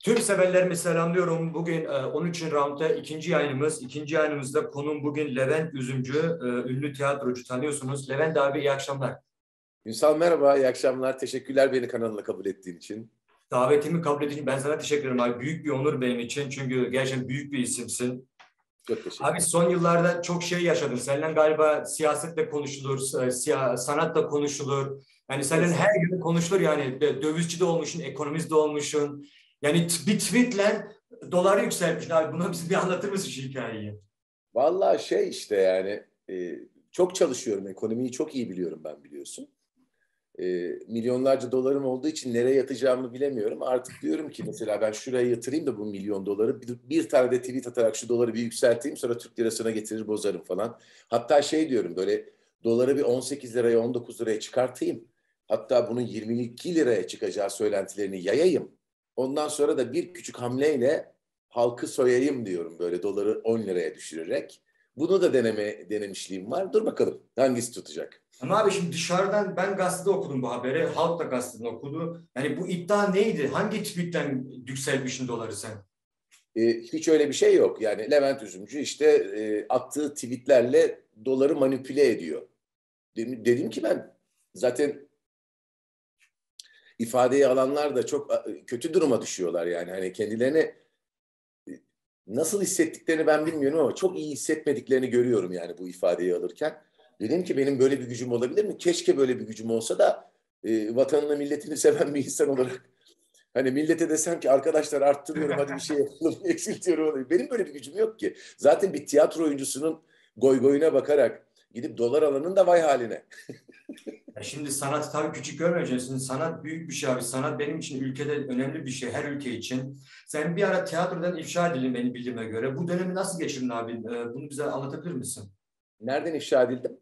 Tüm severlerimi selamlıyorum. Bugün 13. roundda ikinci yayınımız. İkinci yayınımızda konuğum bugün Levent Üzümcü, ünlü tiyatrocu tanıyorsunuz. Levent abi iyi akşamlar. Ünsal merhaba, iyi akşamlar. Teşekkürler beni kanalına kabul ettiğin için. Davetimi kabul ettiğin için ben sana teşekkür ederim abi. Büyük bir onur benim için. Çünkü gerçekten büyük bir isimsin. Çok Abi teşekkürler. son yıllarda çok şey yaşadın. Seninle galiba siyasetle konuşulur, sanatla konuşulur. Yani seninle her gün konuşulur yani. Dövizci de olmuşsun, ekonomist de olmuşsun. Yani bir tweetle doları yükseltmişsin abi. Bunu bize bir anlatır mısın şu hikayeyi? Vallahi şey işte yani çok çalışıyorum. Ekonomiyi çok iyi biliyorum ben biliyorsun. Milyonlarca dolarım olduğu için nereye yatacağımı bilemiyorum. Artık diyorum ki mesela ben şuraya yatırayım da bu milyon doları bir tane de tweet atarak şu doları bir yükselteyim sonra Türk lirasına getirir bozarım falan. Hatta şey diyorum böyle doları bir 18 liraya 19 liraya çıkartayım. Hatta bunun 22 liraya çıkacağı söylentilerini yayayım. Ondan sonra da bir küçük hamleyle halkı soyayım diyorum böyle doları 10 liraya düşürerek. Bunu da denemişliğim var. Dur bakalım hangisi tutacak. Ama abi şimdi dışarıdan ben gazetede okudum bu haberi. Halk da gazeteden okudu. Yani bu iddia neydi? Hangi tweetten yükseltmişsin doları sen? Hiç öyle bir şey yok. Yani Levent Üzümcü işte attığı tweetlerle doları manipüle ediyor. Dedim ki ben zaten ifadeyi alanlar da çok kötü duruma düşüyorlar yani. Hani kendilerini nasıl hissettiklerini ben bilmiyorum ama çok iyi hissetmediklerini görüyorum yani bu ifadeyi alırken. Dedim ki benim böyle bir gücüm olabilir mi? Keşke böyle bir gücüm olsa da vatanını milletini seven bir insan olarak hani millete desem ki arkadaşlar arttırıyorum hadi bir şey yapalım eksiltiyorum. Benim böyle bir gücüm yok ki. Zaten bir tiyatro oyuncusunun goygoyuna bakarak gidip dolar alanın da vay haline. Ya şimdi sanatı tabii küçük görmeyeceksin. Sanat büyük bir şey abi. Sanat benim için ülkede önemli bir şey. Her ülke için. Sen bir ara tiyatrodan ifşa edildin benim bildiğime göre. Bu dönemi nasıl geçirdin abi? Bunu bize anlatabilir misin? Nereden ifşa edildim?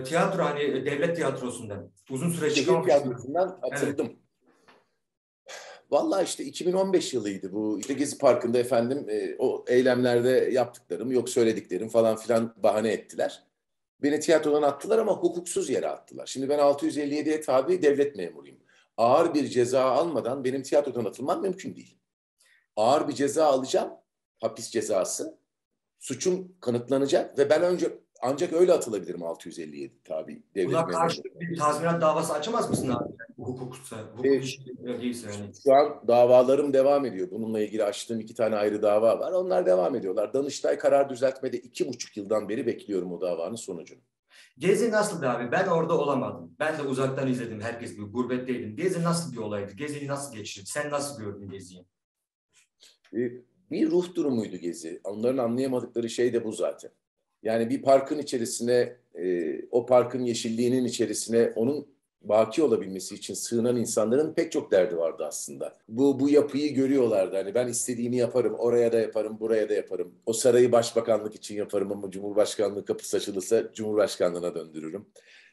Tiyatro hani devlet tiyatrosundan. Uzun süre Şehir çıkamamıştın. tiyatrosundan Evet. atıldım. Vallahi işte 2015 yılıydı bu. İşte Gezi Parkı'nda efendim o eylemlerde yaptıklarım, yok söylediklerim falan filan bahane ettiler. Beni tiyatrodan attılar ama hukuksuz yere attılar. Şimdi ben 657'ye tabi devlet memuruyum. Ağır bir ceza almadan benim tiyatrodan atılmam mümkün değil. Ağır bir ceza alacağım, hapis cezası. Suçum kanıtlanacak ve ben önce ancak öyle atılabilirim 657 tabi Buna devlet memuru. karşı bir tazminat davası açamaz mısın abi? Bu hukuksa, hukuk E, işi değilse yani. Şu an davalarım devam ediyor. Bununla ilgili açtığım 2 tane ayrı dava var. Onlar devam ediyorlar. Danıştay karar düzeltmede 2,5 yıldan beri bekliyorum o davanın sonucunu. Gezi nasıldı abi? Ben orada olamadım. Ben de uzaktan izledim herkes gibi. Gurbetteydim. Gezi nasıl bir olaydı? Geziyi nasıl geçirdin? Sen nasıl gördün Geziyi? E, Bir ruh durumuydu Gezi. Onların anlayamadıkları şey de bu zaten. Yani bir parkın içerisine, o parkın yeşilliğinin içerisine onun baki olabilmesi için sığınan insanların pek çok derdi vardı aslında. Bu yapıyı görüyorlardı. Hani ben istediğimi yaparım, oraya da yaparım, buraya da yaparım. O sarayı başbakanlık için yaparım ama Cumhurbaşkanlığı kapısı açılırsa Cumhurbaşkanlığına döndürürüm.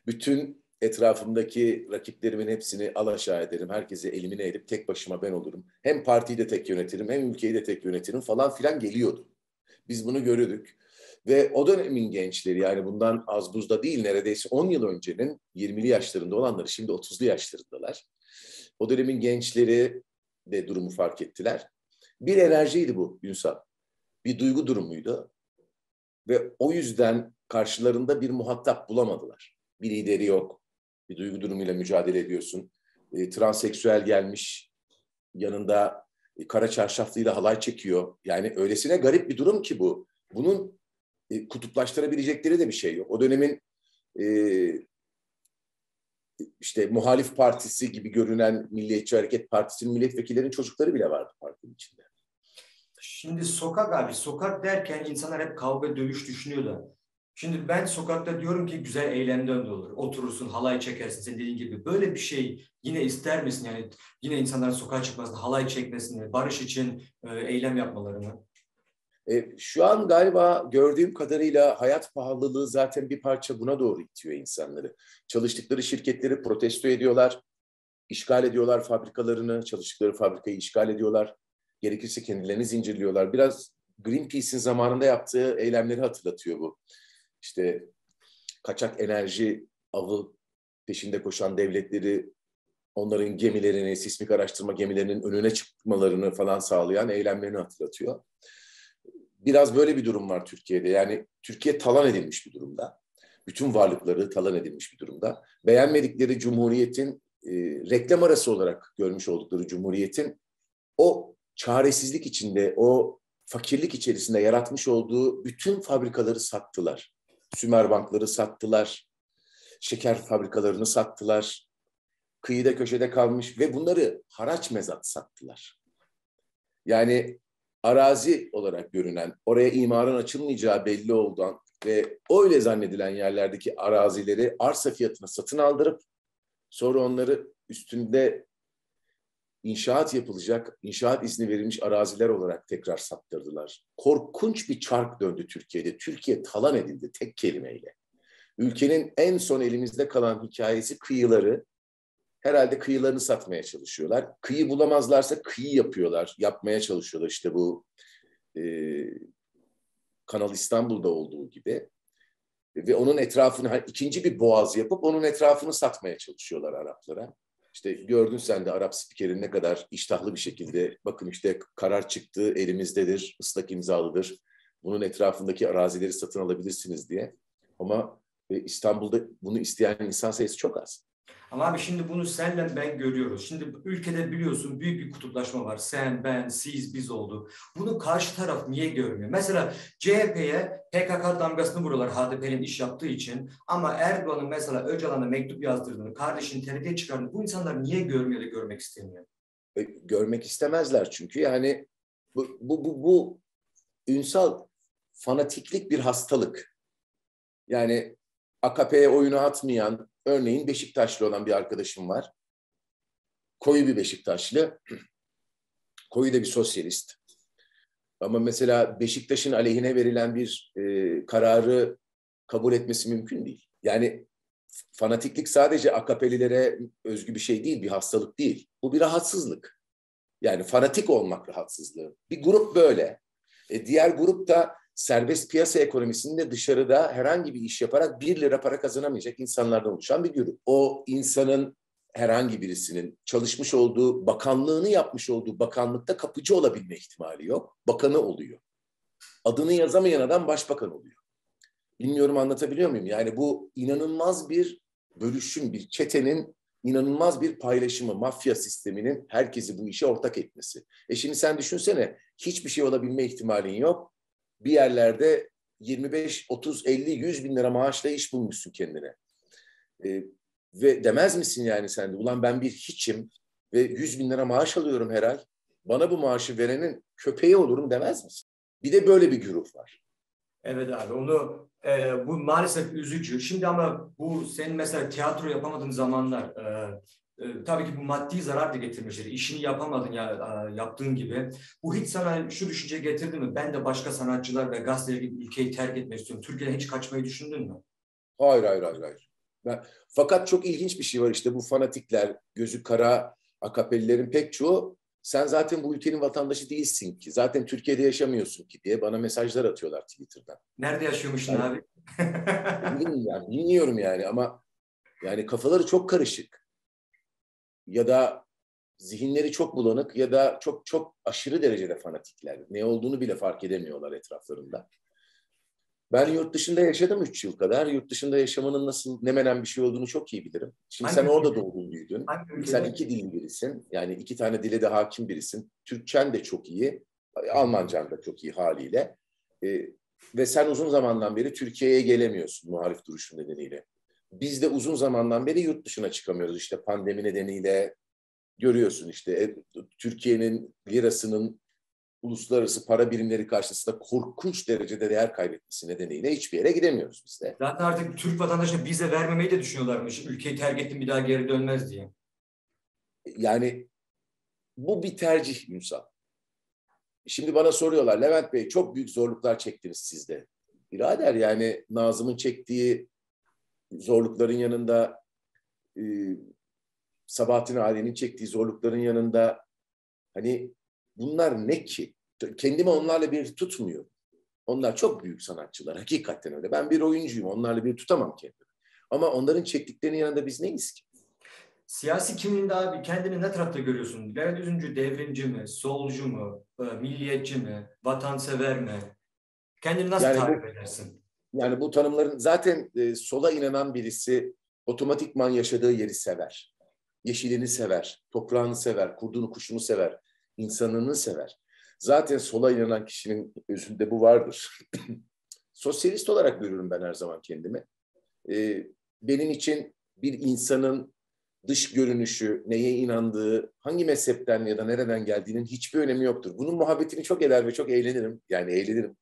Bütün etrafımdaki rakiplerimin hepsini alaşağı ederim. Herkesi elimine edip tek başıma ben olurum. Hem partiyi de tek yönetirim, hem ülkeyi de tek yönetirim falan filan geliyordu. Biz bunu görürdük. Ve o dönemin gençleri yani bundan az buzda değil neredeyse 10 yıl öncenin 20'li yaşlarında olanları şimdi 30'lu yaşlarındalar. O dönemin gençleri de durumu fark ettiler. Bir enerjiydi bu Ünsal. Bir duygu durumuydu. Ve o yüzden karşılarında bir muhatap bulamadılar. Bir lideri yok. Bir duygu durumuyla mücadele ediyorsun. Transseksüel gelmiş yanında kara çarşaflıyla halay çekiyor. Yani öylesine garip bir durum ki bu. Bunun kutuplaştırabilecekleri de bir şey yok. O dönemin e, işte muhalif partisi gibi görünen Milliyetçi Hareket Partisi'nin milletvekillerinin çocukları bile vardı partinin içinde. Şimdi sokak abi, sokak derken insanlar hep kavga dövüş düşünüyor da. Şimdi ben sokakta diyorum ki güzel eylemden de olur. Oturursun, halay çekersin senin dediğin gibi. Böyle bir şey yine ister misin? Yani yine insanların sokağa çıkmasını, halay çekmesini, barış için eylem yapmalarını. Şu an galiba gördüğüm kadarıyla hayat pahalılığı zaten bir parça buna doğru itiyor insanları. Çalıştıkları şirketleri protesto ediyorlar, işgal ediyorlar fabrikalarını, çalıştıkları fabrikayı işgal ediyorlar. Gerekirse kendilerini zincirliyorlar. Biraz Greenpeace'in zamanında yaptığı eylemleri hatırlatıyor bu. İşte kaçak enerji avı peşinde koşan devletleri onların gemilerini, sismik araştırma gemilerinin önüne çıkmalarını falan sağlayan eylemlerini hatırlatıyor. Biraz böyle bir durum var Türkiye'de. Yani Türkiye talan edilmiş bir durumda. Bütün varlıkları talan edilmiş bir durumda. Beğenmedikleri Cumhuriyet'in, reklam arası olarak görmüş oldukları Cumhuriyet'in o çaresizlik içinde, o fakirlik içerisinde yaratmış olduğu bütün fabrikaları sattılar. Sümerbankları sattılar, şeker fabrikalarını sattılar, kıyıda köşede kalmış ve bunları haraç mezat sattılar. Yani arazi olarak görünen, oraya imarın açılmayacağı belli olan ve öyle zannedilen yerlerdeki arazileri arsa fiyatına satın aldırıp sonra onları üstünde inşaat yapılacak, inşaat izni verilmiş araziler olarak tekrar sattırdılar. Korkunç bir çark döndü Türkiye'de. Türkiye talan edildi tek kelimeyle. Ülkenin en son elimizde kalan hikayesi kıyıları. Herhalde kıyılarını satmaya çalışıyorlar. Kıyı bulamazlarsa kıyı yapıyorlar, yapmaya çalışıyorlar. İşte bu Kanal İstanbul'da olduğu gibi. Ve onun etrafını ikinci bir boğaz yapıp onun etrafını satmaya çalışıyorlar Araplara. İşte gördün sen de Arap spikerin ne kadar iştahlı bir şekilde bakın işte karar çıktı, elimizdedir, ıslak imzalıdır. Bunun etrafındaki arazileri satın alabilirsiniz diye. Ama İstanbul'da bunu isteyen insan sayısı çok az. Ama abi şimdi bunu senle ben görüyoruz. Şimdi ülkede biliyorsun büyük bir kutuplaşma var. Sen, ben, siz, biz oldu. Bunu karşı taraf niye görmüyor? Mesela CHP'ye PKK damgasını vuruyorlar HDP'nin iş yaptığı için. Ama Erdoğan'ın mesela Öcalan'a mektup yazdırdığını, kardeşini TRT'ye çıkardığını bu insanlar niye görmüyor da görmek istemiyor? Görmek istemezler çünkü yani bu ünsal fanatiklik bir hastalık. Yani AKP'ye oyunu atmayan, örneğin Beşiktaşlı olan bir arkadaşım var. Koyu bir Beşiktaşlı, koyu da bir sosyalist. Ama mesela Beşiktaş'ın aleyhine verilen bir kararı kabul etmesi mümkün değil. Yani fanatiklik sadece AKP'lilere özgü bir şey değil, bir hastalık değil. Bu bir rahatsızlık. Yani fanatik olmak rahatsızlığı. Bir grup böyle. Diğer grup da serbest piyasa ekonomisinde dışarıda herhangi bir iş yaparak 1 lira para kazanamayacak insanlardan oluşan bir grup. O insanın herhangi birisinin çalışmış olduğu, bakanlığını yapmış olduğu bakanlıkta kapıcı olabilme ihtimali yok. Bakanı oluyor. Adını yazamayan adam başbakan oluyor. Bilmiyorum anlatabiliyor muyum? Yani bu inanılmaz bir bölüşüm, bir çetenin inanılmaz bir paylaşımı, mafya sisteminin herkesi bu işe ortak etmesi. Şimdi sen düşünsene hiçbir şey olabilme ihtimalin yok. Bir yerlerde 25, 30, 50, 100 bin lira maaşla iş bulmuşsun kendine. Ve demez misin yani sen de ulan ben bir hiçim ve 100 bin lira maaş alıyorum her ay. Bana bu maaşı verenin köpeği olurum demez misin? Bir de böyle bir grup var. Evet abi onu bu maalesef üzücü. Şimdi ama bu senin mesela tiyatro yapamadığın zamanlar tabii ki bu maddi zarar da getirmiştir. İşini yapamadın ya yaptığın gibi. Bu hiç sana şu düşünce getirdi mi? Ben de başka sanatçılar ve gazeteler gibi ülkeyi terk etmek istiyorum. Türkiye'den hiç kaçmayı düşündün mü? Hayır, hayır, hayır, hayır. Fakat çok ilginç bir şey var işte bu fanatikler, gözü kara AKP'lilerin pek çoğu sen zaten bu ülkenin vatandaşı değilsin ki. Zaten Türkiye'de yaşamıyorsun ki diye bana mesajlar atıyorlar Twitter'dan. Nerede yaşıyormuşsun Yani, abi? bilmiyorum yani ama yani kafaları çok karışık. Ya da zihinleri çok bulanık ya da çok çok aşırı derecede fanatikler. Ne olduğunu bile fark edemiyorlar etraflarında. Ben yurt dışında yaşadım 3 yıl kadar. Yurt dışında yaşamanın nasıl ne menen bir şey olduğunu çok iyi bilirim. Şimdi Hangi sen orada ülkede? doğdun büyüdün. Hangi Sen ülkede? 2 dilli birisin. Yani 2 tane dile de hakim birisin. Türkçen de çok iyi. Almancan da çok iyi haliyle. Ve sen uzun zamandan beri Türkiye'ye gelemiyorsun muhalif duruşun nedeniyle. Biz de uzun zamandan beri yurt dışına çıkamıyoruz. İşte pandemi nedeniyle görüyorsun işte Türkiye'nin lirasının uluslararası para birimleri karşısında korkunç derecede değer kaybetmesi nedeniyle hiçbir yere gidemiyoruz biz de. Zaten artık Türk vatandaşına vize vermemeyi de düşünüyorlarmış. Ülkeyi terk ettim bir daha geri dönmez diye. Yani bu bir tercih Ünsal. Şimdi bana soruyorlar Levent Bey çok büyük zorluklar çektiniz siz de. Birader yani Nazım'ın çektiği zorlukların yanında e, Sabahattin Ali'nin çektiği zorlukların yanında hani bunlar ne ki? Kendimi onlarla bir tutmuyorum. Onlar çok büyük sanatçılar. Hakikaten öyle. Ben bir oyuncuyum. Onlarla bir tutamam kendimi. Ama onların çektiklerinin yanında biz neyiz ki? Siyasi kimliğinde abi kendini ne tarafta görüyorsun? Levent Üzümcü devrimci mi, solcu mu, milliyetçi mi, vatansever mi? Kendini nasıl Yani tarif bu edersin? yani bu tanımların zaten sola inanan birisi otomatikman yaşadığı yeri sever. Yeşilini sever, toprağını sever, kurdunu kuşunu sever, insanını sever. Zaten sola inanan kişinin özünde bu vardır. Sosyalist olarak görüyorum ben her zaman kendimi. Benim için bir insanın dış görünüşü, neye inandığı, hangi mezhepten ya da nereden geldiğinin hiçbir önemi yoktur. Bunun muhabbetini çok eder ve çok eğlenirim. Yani eğlenirim.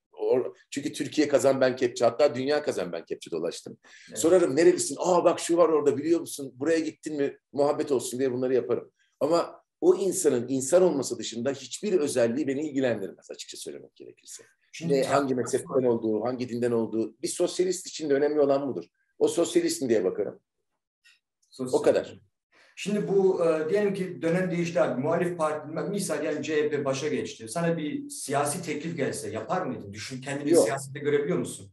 Çünkü Türkiye kazan ben kepçe, hatta dünya kazan ben kepçe dolaştım. Evet. Sorarım nerelisin? Aa bak şu var orada biliyor musun? Buraya gittin mi? Muhabbet olsun diye bunları yaparım. Ama o insanın insan olması dışında hiçbir özelliği beni ilgilendirmez açıkça söylemek gerekirse. Şimdi Ne hangi tiyatro mezhepten var. olduğu, hangi dinden olduğu. Bir sosyalist için de önemli olan budur. O sosyalist diye bakarım. O Sosyal. kadar. Şimdi bu diyelim ki dönem değişti abi. Muhalif parti, misal yani CHP başa geçti. Sana bir siyasi teklif gelse yapar mıydın? Düşün, kendini Yok. siyasette görebiliyor musun?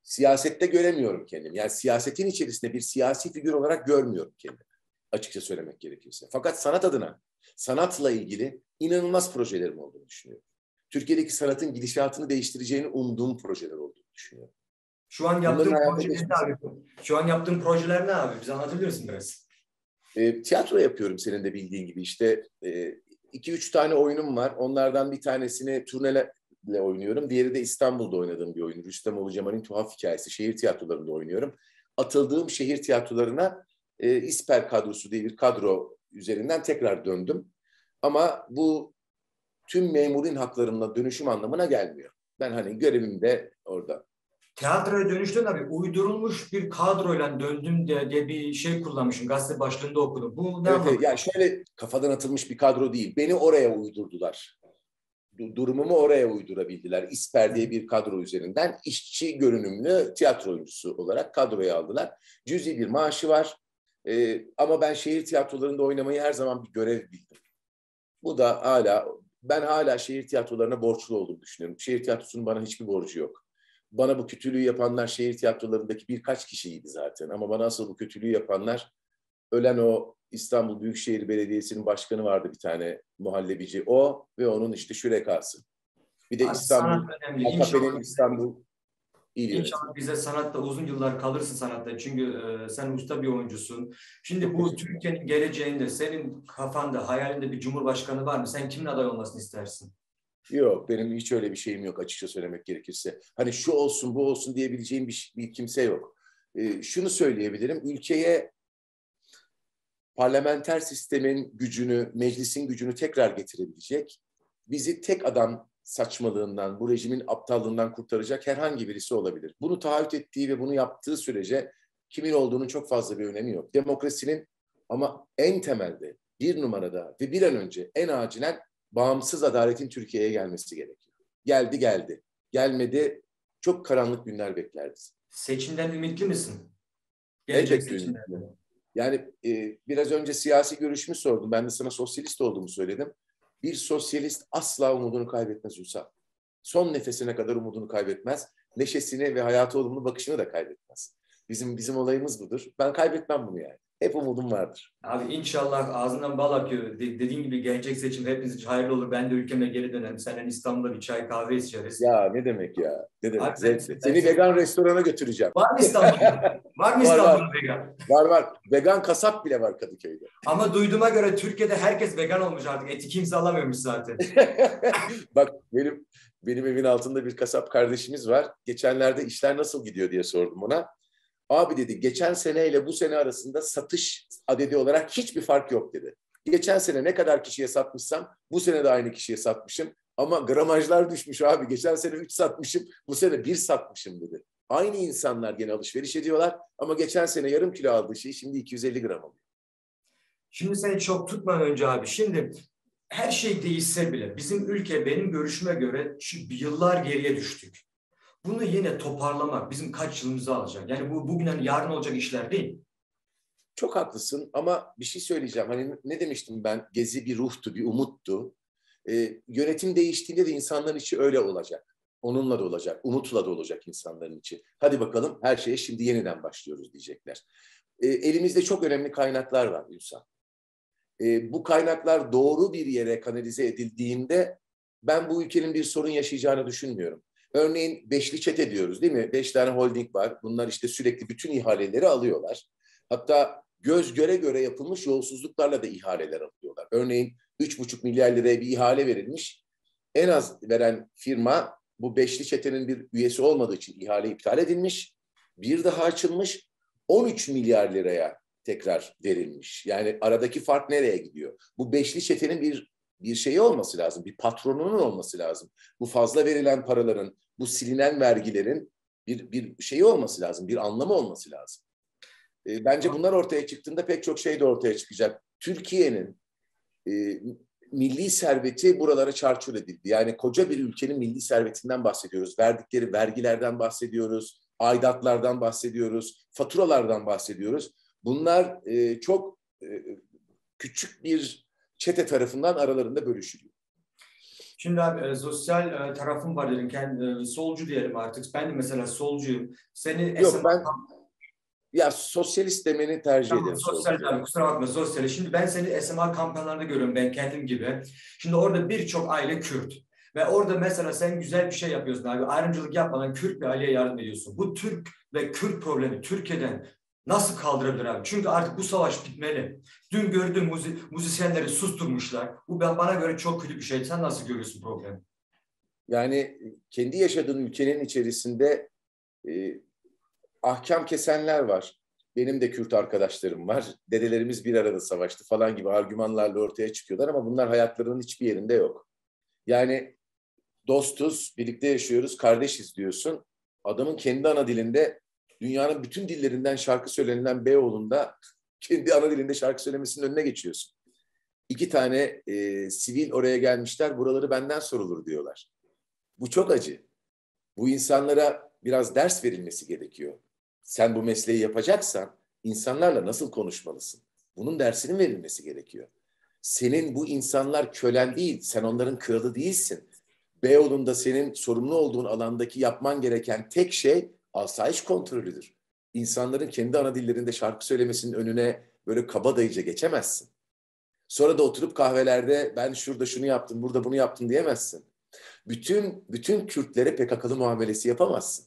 Siyasette göremiyorum kendimi. Yani siyasetin içerisinde bir siyasi figür olarak görmüyorum kendimi. Açıkça söylemek gerekirse. Fakat sanat adına, sanatla ilgili inanılmaz projelerim olduğunu düşünüyorum. Türkiye'deki sanatın gidişatını değiştireceğini umduğum projeler olduğunu düşünüyorum. Şu an Bunların yaptığın hayata projeler ne geçmesi. abi? Şu an yaptığın projeler ne abi? Bize anlatabilir misin biraz? Tiyatro yapıyorum senin de bildiğin gibi. İşte 2-3 tane oyunum var. Onlardan bir tanesini turnelerle oynuyorum. Diğeri de İstanbul'da oynadığım bir oyun. Rüstemoğlu Cemal'in Tuhaf Hikayesi. Şehir tiyatrolarında oynuyorum. Atıldığım şehir tiyatrolarına İSPER kadrosu diye bir kadro üzerinden tekrar döndüm. Ama bu tüm memurin haklarına dönüşüm anlamına gelmiyor. Ben hani görevimde orada. Tiyatroya dönüştün abi. Uydurulmuş bir kadroyla döndüm diye bir şey kullanmışım. Gazete başlığında okudum. Bu ne Evet, anlamı? evet. Yani şöyle kafadan atılmış bir kadro değil. Beni oraya uydurdular. Durumumu oraya uydurabildiler. İsper diye bir kadro üzerinden işçi görünümlü tiyatro oyuncusu olarak kadroya aldılar. Cüzi bir maaşı var. Ama ben şehir tiyatrolarında oynamayı her zaman bir görev bildim. Bu da ben hala şehir tiyatrolarına borçlu olduğumu düşünüyorum. Şehir tiyatrosunun bana hiçbir borcu yok. Bana bu kötülüğü yapanlar şehir tiyatrolarındaki birkaç kişiydi zaten. Ama bana asıl bu kötülüğü yapanlar ölen o İstanbul Büyükşehir Belediyesi'nin başkanı vardı bir tane muhallebici. O ve onun işte şürekası. Bir de Abi sanat İstanbul, önemli. AKP'nin İstanbul İl İnşallah Yönetimi. bize sanatta uzun yıllar kalırsın sanatta. Çünkü sen usta bir oyuncusun. Şimdi Çok bu teşekkür ederim. Türkiye'nin geleceğinde senin kafanda, hayalinde bir cumhurbaşkanı var mı? Sen kimin aday olmasını istersin? Yok, benim hiç öyle bir şeyim yok açıkça söylemek gerekirse. Hani şu olsun, bu olsun diyebileceğim bir kimse yok. Şunu söyleyebilirim, ülkeye parlamenter sistemin gücünü, meclisin gücünü tekrar getirebilecek, bizi tek adam saçmalığından, bu rejimin aptallığından kurtaracak herhangi birisi olabilir. Bunu taahhüt ettiği ve bunu yaptığı sürece kimin olduğunun çok fazla bir önemi yok. Demokrasinin ama en temelde, bir numarada ve bir an önce en acilen bağımsız adaletin Türkiye'ye gelmesi gerekiyor. Geldi geldi. Gelmedi, çok karanlık günler bekler bizi. Seçimden ümitli misin? Gelecek Elbette seçimlerde. ümitliyim. Yani biraz önce siyasi görüşümü sordum. Ben de sana sosyalist olduğumu söyledim. Bir sosyalist asla umudunu kaybetmez Ünsal. Son nefesine kadar umudunu kaybetmez. Neşesini ve hayata olumlu bakışını da kaybetmez. Bizim olayımız budur. Ben kaybetmem bunu yani. Hep umudum vardır. Abi inşallah ağzından bal akıyor. Dediğin gibi gelecek seçim hepimiz için hayırlı olur. Ben de ülkeme geri dönerim. Seninle İstanbul'da bir çay kahve içeriz. Ya ne demek ya? Ne Abi demek? ben, Zevkle. ben Seni vegan restorana götüreceğim. var mı İstanbul'da? Var mı Var var. İstanbul'da vegan? Var var. Vegan kasap bile var Kadıköy'de. Ama duyduğuma göre Türkiye'de herkes vegan olmuş artık. Eti kimse alamıyormuş zaten. Bak benim evin altında bir kasap kardeşimiz var. Geçenlerde işler nasıl gidiyor diye sordum ona. Abi dedi geçen seneyle bu sene arasında satış adedi olarak hiçbir fark yok dedi. Geçen sene ne kadar kişiye satmışsam bu sene de aynı kişiye satmışım. Ama gramajlar düşmüş abi. Geçen sene 3 satmışım, bu sene 1 satmışım dedi. Aynı insanlar gene alışveriş ediyorlar ama geçen sene yarım kilo aldığı şeyi şimdi 250 gram alıyor. Şimdi seni çok tutmadan önce abi. Şimdi her şey değişse bile bizim ülke benim görüşüme göre yıllar geriye düştük. Bunu yine toparlamak bizim kaç yılımızı alacak? Yani bu bugünden yarın olacak işler değil. Çok haklısın ama bir şey söyleyeceğim. Hani ne demiştim ben? Gezi bir ruhtu, bir umuttu. Yönetim değiştiğinde de insanların içi öyle olacak. Onunla da olacak, umutla da olacak insanların içi. Hadi bakalım her şeye şimdi yeniden başlıyoruz diyecekler. elimizde çok önemli kaynaklar var Ünsal. Bu kaynaklar doğru bir yere kanalize edildiğinde ben bu ülkenin bir sorun yaşayacağını düşünmüyorum. Örneğin beşli çete diyoruz değil mi? 5 tane holding var. Bunlar işte sürekli bütün ihaleleri alıyorlar. Hatta göz göre göre yapılmış yolsuzluklarla da ihaleler alıyorlar. Örneğin 3,5 milyar liraya bir ihale verilmiş. En az veren firma bu beşli çetenin bir üyesi olmadığı için ihale iptal edilmiş. Bir daha açılmış. 13 milyar liraya tekrar verilmiş. Yani aradaki fark nereye gidiyor? Bu beşli çetenin bir şeyi olması lazım. Bir patronunun olması lazım. Bu fazla verilen paraların, bu silinen vergilerin bir şeyi olması lazım. Bir anlamı olması lazım. Bence bunlar ortaya çıktığında pek çok şey de ortaya çıkacak. Türkiye'nin milli serveti buralara çarçur edildi. Yani koca bir ülkenin milli servetinden bahsediyoruz. Verdikleri vergilerden bahsediyoruz. Aidatlardan bahsediyoruz. Faturalardan bahsediyoruz. Bunlar çok küçük bir çete tarafından aralarında bölüşülüyor. Şimdi abi sosyal tarafım var dedim. Solcu diyelim artık. Ben de mesela solcuyum. Seni Yok SMA... ya sosyalist demeni tercih Tamam, ederim sosyal solcuya. abi, kusura bakma, sosyal. Şimdi ben seni SMA kampanyalarında görüyorum, ben kendim gibi. Şimdi orada birçok aile Kürt. Ve orada mesela sen güzel bir şey yapıyorsun abi. Ayrımcılık yapmadan Kürt bir aileye yardım ediyorsun. Bu Türk ve Kürt problemi Türkiye'den nasıl kaldırabilir abi? Çünkü artık bu savaş bitmeli. Dün gördüğüm müzisyenleri susturmuşlar. Bu bana göre çok kötü bir şey. Sen nasıl görüyorsun problemi? Yani kendi yaşadığın ülkenin içerisinde ahkam kesenler var. Benim de Kürt arkadaşlarım var. Dedelerimiz bir arada savaştı falan gibi argümanlarla ortaya çıkıyorlar ama bunlar hayatlarının hiçbir yerinde yok. Yani dostuz, birlikte yaşıyoruz, kardeşiz diyorsun. Adamın kendi ana dilinde dünyanın bütün dillerinden şarkı söylenilen Beyoğlu'nda kendi ana dilinde şarkı söylemesinin önüne geçiyorsun. 2 tane sivil oraya gelmişler, buraları benden sorulur diyorlar. Bu çok acı. Bu insanlara biraz ders verilmesi gerekiyor. Sen bu mesleği yapacaksan insanlarla nasıl konuşmalısın? Bunun dersinin verilmesi gerekiyor. Senin bu insanlar kölen değil, sen onların kralı değilsin. Beyoğlu'nda senin sorumlu olduğun alandaki yapman gereken tek şey asayiş kontrolüdür. İnsanların kendi ana dillerinde şarkı söylemesinin önüne böyle kabadayıca geçemezsin. Sonra da oturup kahvelerde ben şurada şunu yaptım, burada bunu yaptım diyemezsin. Bütün Kürtlere PKK'lı muamelesi yapamazsın.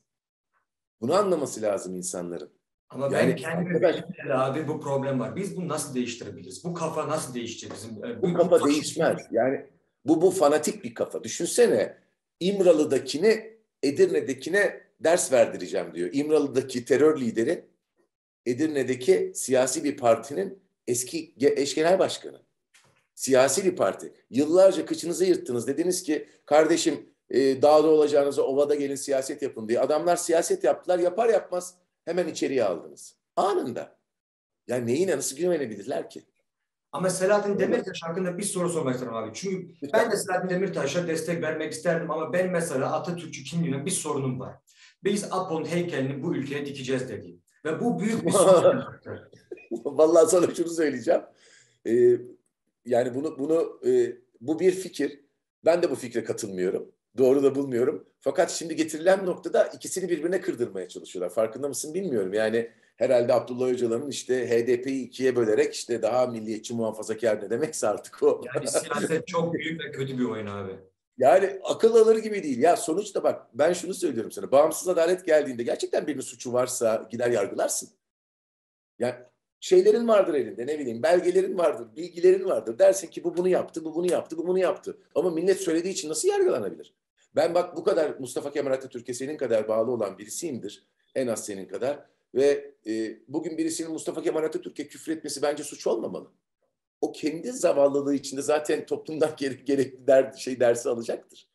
Bunu anlaması lazım insanların. Ama ben Yani kendimi arkadaş bildim de abi, bu problem var. Biz bunu nasıl değiştirebiliriz? Bu kafa nasıl değişecek bizim? bu kafa değişmez. Yani bu fanatik bir kafa. Düşünsene İmralı'dakini Edirne'dekine ders verdireceğim diyor. İmralı'daki terör lideri Edirne'deki siyasi bir partinin eski eş genel başkanı. Siyasi bir parti. Yıllarca kıçınızı yırttınız. Dediniz ki kardeşim dağda olacağınıza ovada gelin siyaset yapın diye. Adamlar siyaset yaptılar. Yapar yapmaz hemen içeriye aldınız. Anında. Yani neyine nasıl güvenebilirler ki? Ama Selahattin Demirtaş hakkında bir soru sormak istiyorum abi. Çünkü ben Lütfen. de Selahattin Demirtaş'a destek vermek isterdim ama ben mesela Atatürkçü kimliğine bir sorunum var. Biz Apo'nun heykelini bu ülkeye dikeceğiz dedi. Ve bu büyük bir sosyal faktör. Vallahi sana şunu söyleyeceğim. Ee, Yani bu bir fikir. Ben de bu fikre katılmıyorum. Doğru da bulmuyorum. Fakat şimdi getirilen noktada ikisini birbirine kırdırmaya çalışıyorlar. Farkında mısın bilmiyorum. Yani herhalde Abdullah Öcalan'ın işte HDP'yi ikiye bölerek işte daha milliyetçi muhafazakar ne demekse artık o. Yani siyaset çok büyük ve kötü bir oyun abi. Yani akıl alır gibi değil. Ya sonuçta bak ben şunu söylüyorum sana. Bağımsız adalet geldiğinde gerçekten birinin suçu varsa gider yargılarsın. Yani şeylerin vardır elinde ne bileyim belgelerin vardır, bilgilerin vardır. Dersin ki bu bunu yaptı, bu bunu yaptı, bu bunu yaptı. Ama millet söylediği için nasıl yargılanabilir? Ben bak bu kadar Mustafa Kemal Atatürk'e senin kadar bağlı olan birisiyimdir. En az senin kadar. Ve bugün birisinin Mustafa Kemal Atatürk'e küfür etmesi bence suç olmamalı. O kendi zavallılığı içinde zaten toplumdan gerekli dersi alacaktır.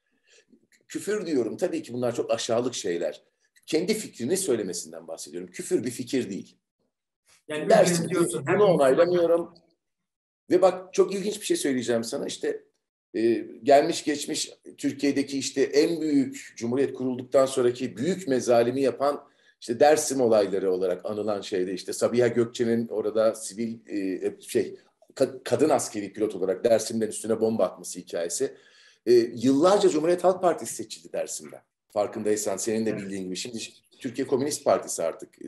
Küfür diyorum tabii ki bunlar çok aşağılık şeyler. Kendi fikrini söylemesinden bahsediyorum. Küfür bir fikir değil. Yani ülkede Dersin ki diyorsun bunu hem Müslüman. onaylamıyorum. Ve bak çok ilginç bir şey söyleyeceğim sana. İşte gelmiş geçmiş Türkiye'deki işte en büyük Cumhuriyet kurulduktan sonraki büyük mezalimi yapan işte Dersim olayları olarak anılan şeyde işte Sabiha Gökçen'in orada sivil kadın askeri pilot olarak Dersim'den üstüne bomba atması hikayesi. Yıllarca Cumhuriyet Halk Partisi seçildi Dersim'den. Farkındaysan senin de bildiğin gibi. Şimdi Türkiye Komünist Partisi artık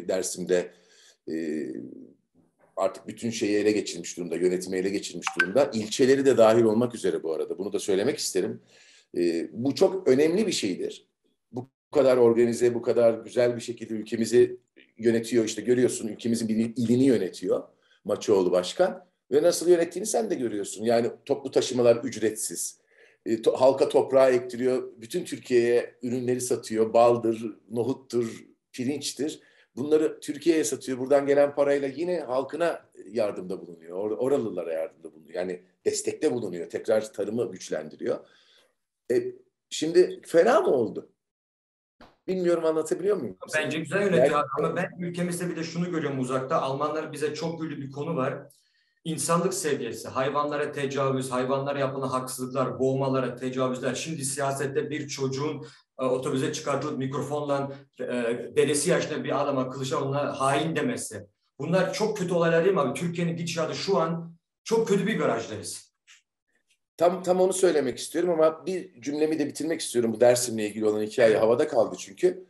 Dersim'de artık bütün şeyi ele geçirmiş durumda, yönetimi ele geçirmiş durumda. İlçeleri de dahil olmak üzere bu arada. Bunu da söylemek isterim. Bu çok önemli bir şeydir. Bu kadar organize, bu kadar güzel bir şekilde ülkemizi yönetiyor. İşte görüyorsun, ülkemizin bir ilini yönetiyor Maçoğlu Başkan. Ve nasıl yönettiğini sen de görüyorsun. Yani toplu taşımalar ücretsiz. Halka toprağı ektiriyor. Bütün Türkiye'ye ürünleri satıyor. Baldır, nohuttur, pirinçtir. Bunları Türkiye'ye satıyor. Buradan gelen parayla yine halkına yardımda bulunuyor. Oralılara yardımda bulunuyor. Yani destekte bulunuyor. Tekrar tarımı güçlendiriyor. Şimdi fena mı oldu? Bilmiyorum, anlatabiliyor muyum? Bence güzel yönetiyor abi. Ama ben ülkemizde bir de şunu görüyorum uzakta. Almanlar bize çok güçlü bir konu var. İnsanlık seviyesi, hayvanlara tecavüz, hayvanlara yapılan haksızlıklar, boğmalara tecavüzler. Şimdi siyasette bir çocuğun otobüse çıkartılıp mikrofonla dedesi yaşında bir adama Kılıçdaroğlu'na hain demesi. Bunlar çok kötü olaylar değil mi abi? Türkiye'nin gidişatı şu an çok kötü bir virajdayız. Tam onu söylemek istiyorum ama bir cümlemi de bitirmek istiyorum. Bu Dersim'le ilgili olan hikaye havada kaldı çünkü.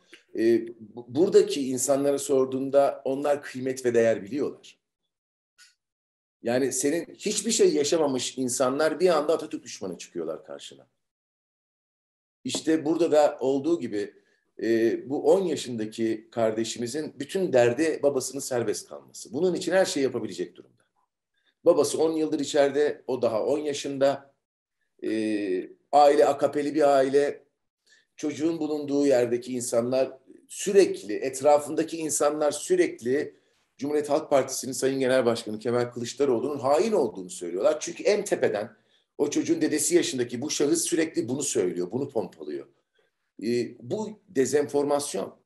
Buradaki insanlara sorduğunda onlar kıymet ve değer biliyorlar. Yani senin hiçbir şey yaşamamış insanlar bir anda Atatürk düşmanı çıkıyorlar karşına. İşte burada da olduğu gibi bu 10 yaşındaki kardeşimizin bütün derdi babasının serbest kalması. Bunun için her şeyi yapabilecek durumda. Babası 10 yıldır içeride, o daha 10 yaşında. Aile AKP'li bir aile. Çocuğun bulunduğu yerdeki insanlar sürekli, etrafındaki insanlar sürekli Cumhuriyet Halk Partisi'nin Sayın Genel Başkanı Kemal Kılıçdaroğlu'nun hain olduğunu söylüyorlar. Çünkü en tepeden o çocuğun dedesi yaşındaki bu şahıs sürekli bunu söylüyor, bunu pompalıyor. Bu dezenformasyon.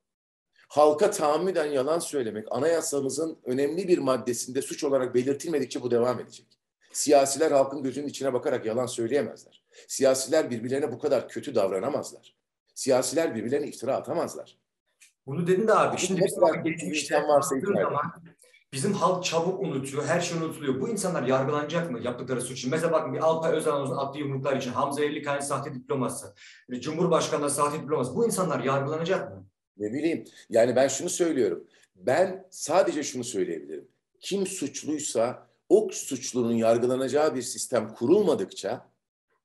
Halka tahammüden yalan söylemek anayasamızın önemli bir maddesinde suç olarak belirtilmedikçe bu devam edecek. Siyasiler halkın gözünün içine bakarak yalan söyleyemezler. Siyasiler birbirlerine bu kadar kötü davranamazlar. Siyasiler birbirlerine iftira atamazlar. Bunu dedin de abi. Şimdi Şimdi ne bizim kadar geçmişte insan varsa baktığın içeride. zaman bizim halk çabuk unutuyor, her şey unutuluyor. Bu insanlar yargılanacak mı yaptıkları suç için? Mesela bakın bir Alpay Özan'ın attığı yumruklar için, Hamza Erlikaya'nın sahte diploması, Cumhurbaşkanı'nın sahte diploması. Bu insanlar yargılanacak mı? Ne bileyim. Yani ben şunu söylüyorum. Ben sadece şunu söyleyebilirim. Kim suçluysa o suçlunun yargılanacağı bir sistem kurulmadıkça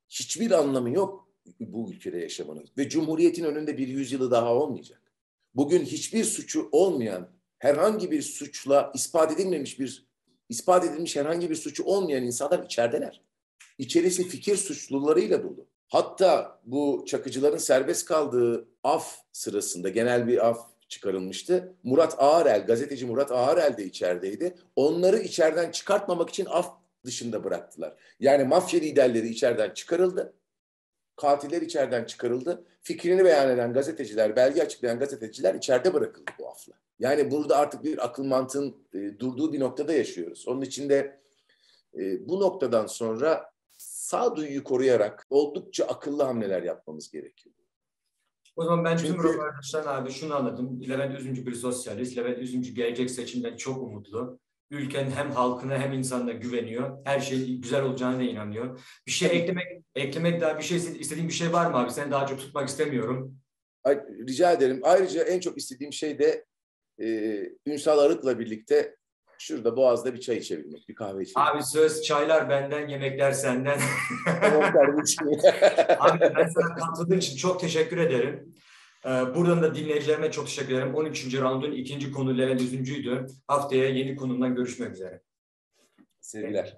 hiçbir anlamı yok bu ülkede yaşamanın. Ve Cumhuriyet'in önünde bir yüzyılı daha olmayacak. Bugün hiçbir suçu olmayan, herhangi bir suçla ispat edilmiş herhangi bir suçu olmayan insanlar içerideler. İçerisi fikir suçlularıyla dolu. Hatta bu çakıcıların serbest kaldığı af sırasında genel bir af çıkarılmıştı. Murat Ağarel, gazeteci Murat Ağarel de içerideydi. Onları içeriden çıkartmamak için af dışında bıraktılar. Yani mafya liderleri içeriden çıkarıldı. Katiller içeriden çıkarıldı. Fikrini beyan eden gazeteciler, belge açıklayan gazeteciler içeride bırakıldı bu afla. Yani burada artık bir akıl mantığın durduğu bir noktada yaşıyoruz. Onun için de bu noktadan sonra sağduyuyu koruyarak oldukça akıllı hamleler yapmamız gerekiyor. O zaman ben tüm Çünkü röportajdan abi şunu anladım. Levent Üzümcü bir sosyalist. Levent Üzümcü gelecek seçimden çok umutlu. Ülkenin hem halkına hem insanına güveniyor. Her şeyin güzel olacağına inanıyor. Bir şey eklemek daha bir şey istediğin bir şey var mı abi? Seni daha çok tutmak istemiyorum. rica ederim. Ayrıca en çok istediğim şey de Ünsal Arık'la birlikte şurada Boğaz'da bir çay içebilmek, bir kahve içebilmek. Abi söz çaylar benden, yemekler senden. Tamam kardeşim. Abi ben sana katıldığın için çok teşekkür ederim. Buradan da dinleyicilerime çok teşekkür ederim. 13. roundun ikinci konu Levent Üzümcü'ydü. Haftaya yeni konumdan görüşmek üzere. Sevgiler.